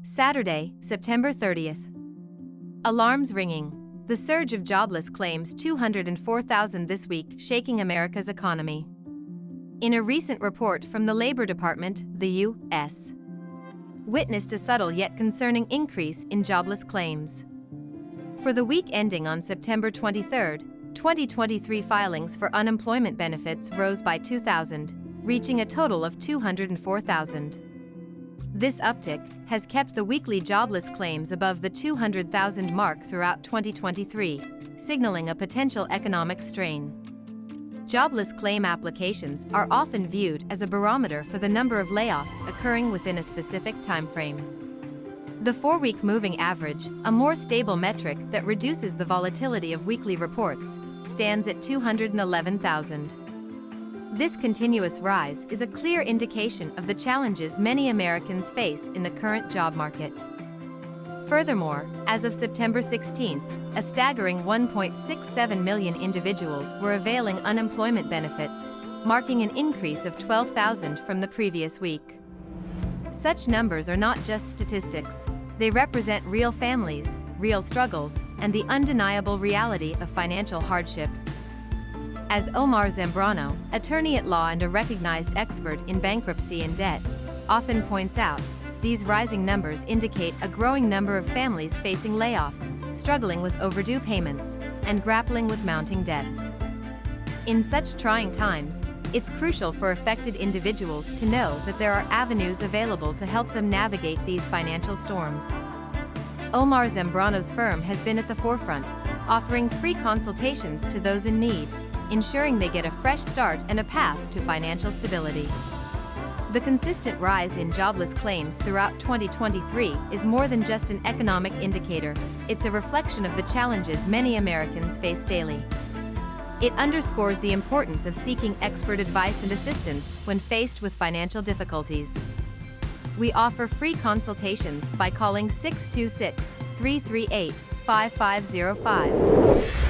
Saturday, September 30th. Alarms ringing. The surge of jobless claims 204,000 this week, shaking America's economy. In a recent report from the Labor Department, the U.S. witnessed a subtle yet concerning increase in jobless claims. For the week ending on September 23, 2023, filings for unemployment benefits rose by 2,000, reaching a total of 204,000. This uptick has kept the weekly jobless claims above the 200,000 mark throughout 2023, signaling a potential economic strain. Jobless claim applications are often viewed as a barometer for the number of layoffs occurring within a specific timeframe. The 4-week moving average, a more stable metric that reduces the volatility of weekly reports, stands at 211,000. This continuous rise is a clear indication of the challenges many Americans face in the current job market. Furthermore, as of September 16, a staggering 1.67 million individuals were availing unemployment benefits, marking an increase of 12,000 from the previous week. Such numbers are not just statistics, they represent real families, real struggles, and the undeniable reality of financial hardships. As Omar Zambrano, attorney at law and a recognized expert in bankruptcy and debt, often points out, these rising numbers indicate a growing number of families facing layoffs, struggling with overdue payments, and grappling with mounting debts. In such trying times, it's crucial for affected individuals to know that there are avenues available to help them navigate these financial storms. Omar Zambrano's firm has been at the forefront, offering free consultations to those in need, ensuring they get a fresh start and a path to financial stability. The consistent rise in jobless claims throughout 2023 is more than just an economic indicator, it's a reflection of the challenges many Americans face daily. It underscores the importance of seeking expert advice and assistance when faced with financial difficulties. We offer free consultations by calling 626-338-5505.